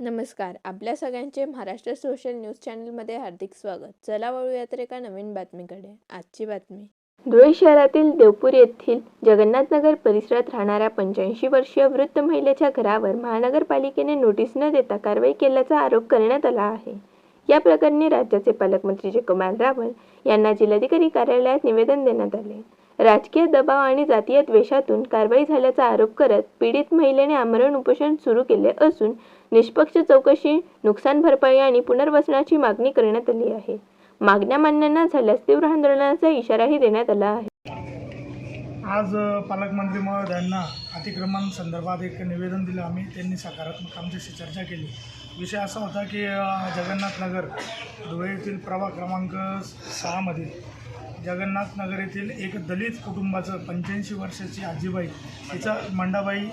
नमस्कार. आपल्या सगळ्यांचे महाराष्ट्र सोशल न्यूज चॅनलमध्ये हार्दिक स्वागत. चला वळूया तर एका नवीन बातमीकडे. आजची बातमी. धुळे शहरातील देवपूर येथील जगन्नाथनगर परिसरात राहणाऱ्या 85 वर्षीय वृद्ध महिलेच्या घरावर महानगरपालिकेने नोटीस न देता कारवाई केल्याचा आरोप करण्यात आला आहे. या प्रकरणी राज्याचे पालकमंत्री जयकुमार रावल यांना जिल्हाधिकारी कार्यालयात निवेदन देण्यात आले. राजकीय दबाव आणि जातीय द्वेषातून कारवाई झाल्याचा आरोप करत पीडित महिलेने आमरण उपोषण सुरू केले असून निष्पक्ष चौकशी, नुकसान भरपाई आणि पुनर्वसनाची मागणी करण्यात आली आहे. मागण्या मान्य न झाल्यास तीव्र आंदोलनाचा इशाराही देण्यात आला आहे. आज पालकमंत्री महोदयांना अतिक्रमण संदर्भात एक निवेदन दिलं आम्ही. त्यांनी सकारात्मक आमच्याशी चर्चा केली. विषय असा होता की जगन्नाथनगर धुळे येथील प्रभाग क्रमांक 6 मध्ये जगन्नाथनगर येथील एक दलित कुटुंबाचं 85 वर्षाची आजीबाई, तिचा मंडाबाई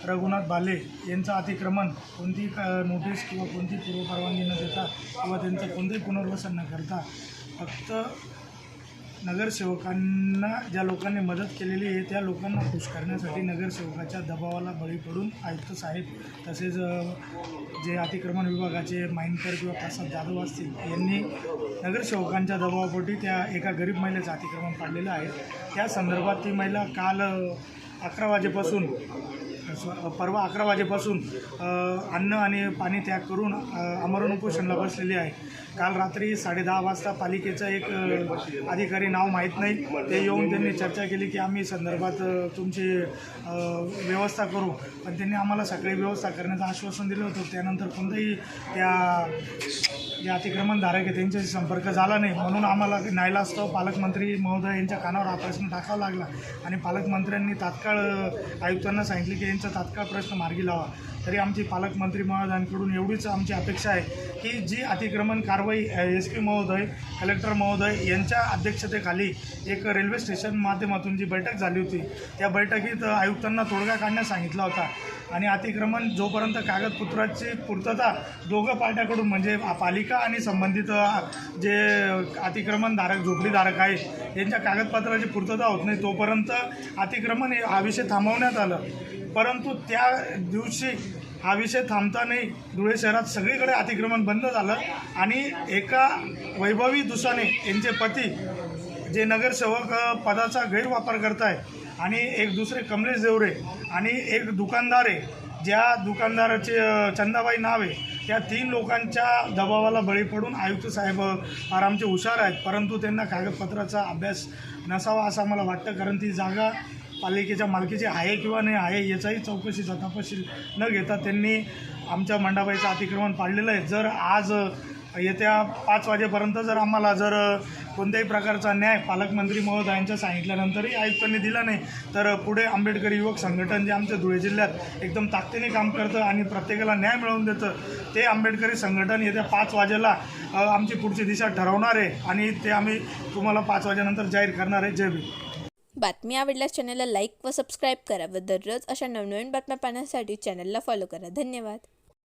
रघुनाथ बाले यांचं अतिक्रमण कोणती नोटीस किंवा कोणती पूर्वपरवानगी न देता किंवा त्यांचं कोणतेही पुनर्वसन न करता फक्त नगरसेवकांना ज्या लोकांनी मदत केलेली आहे त्या लोकांना खुश करण्यासाठी नगरसेवकाच्या दबावाला बळी पडून आयुक्त साहेब तसेच जे अतिक्रमण विभागाचे माइनकर किंवा प्रसाद जाधव असतील यांनी नगरसेवकांच्या दबावापोटी त्या एका गरीब महिलेचं अतिक्रमण पाडलेलं आहे. त्या संदर्भात ती महिला काल 11 वाजेपासून परवा 11 वाजेपासून अन्न आणि पाणी त्याग करून आमरण उपोषणाला बसलेली आहे. काल रात्री 10:30 वाजता पालिकेचं एक अधिकारी, नाव माहीत नाही, ते येऊन त्यांनी चर्चा केली की आम्ही संदर्भात तुमची व्यवस्था करू. पण त्यांनी आम्हाला सगळी व्यवस्था करण्याचं आश्वासन दिलं होतं. त्यानंतर कोणताही जे अतिक्रमणधारक आहे त्यांच्याशी संपर्क झाला नाही. म्हणून आम्हाला नाईलाजास्तव पालकमंत्री महोदय यांच्या कानावर हा प्रश्न टाकावा लागला आणि पालकमंत्र्यांनी तात्काळ आयुक्तांना सांगितले की यांचा तात्काळ प्रश्न मार्गी लावा. तरी आमची पालकमंत्री महोदयांकडून एवढीच आमची अपेक्षा आहे की जी अतिक्रमण कारवाई SP महोदय, कलेक्टर महोदय यांच्या अध्यक्षतेखाली एक रेल्वे स्टेशन माध्यमातून जी बैठक झाली होती, त्या बैठकीत आयुक्तांना तोडगा काढण्यास सांगितला होता आणि अतिक्रमण जोपर्यंत कागदपत्राची पूर्तता दोघं पार्ट्याकडून म्हणजे पालिका आणि संबंधित जे अतिक्रमणधारक, झोपडीधारक आहेत यांच्या कागदपत्राची पूर्तता होत नाही तोपर्यंत अतिक्रमण हा विषय थांबवण्यात आलं. परंतु त्या दिवशी हा विषय थांबता नाही, धुळे शहरात सगळीकडे अतिक्रमण बंद झालं आणि एका वैभवी दुसाने यांचे पती जे नगरसेवक पदाचा गैरवापर करत आहे आणि एक दुसरे कमलेश देवरे आणि एक दुकानदार आहे, ज्या दुकानदाराचे चंदाबाई नाव आहे, त्या 3 लोकांच्या दबावाला बळी पडून आयुक्त साहेब फार आमचे हुशार आहेत. परंतु त्यांना कागदपत्राचा अभ्यास नसावा असं मला वाटतं. कारण ती जागा पालिकेच्या मालकीची आहे किंवा नाही आहे याचाही चौकशीचा तपशील न घेता त्यांनी आमच्या मंडाबाईचं अतिक्रमण पाडलेलं आहे. जर आज येत्या 5 वाजेपर्यंत जर आम्हाला जर कोणत्याही प्रकारचा न्याय पालकमंत्री महोदयांच्या सांगितल्यानंतरही आयुक्तांनी दिला नाही तर पुढे आंबेडकरी युवक संघटन जे आमच्या धुळे जिल्ह्यात एकदम ताकदीने काम करतं आणि प्रत्येकाला न्याय मिळवून देतं, ते आंबेडकरी संघटन येत्या 5 वाजेला आमची पुढची दिशा ठरवणार आहे आणि ते आम्ही तुम्हाला 5 वाजेनंतर जाहीर करणार आहे. जय भीम. बातमी आवडल्यास चॅनलला लाईक व सबस्क्राईब करा व दररोज अशा नवनवीन बातम्या पाहण्यासाठी चॅनलला फॉलो करा. धन्यवाद.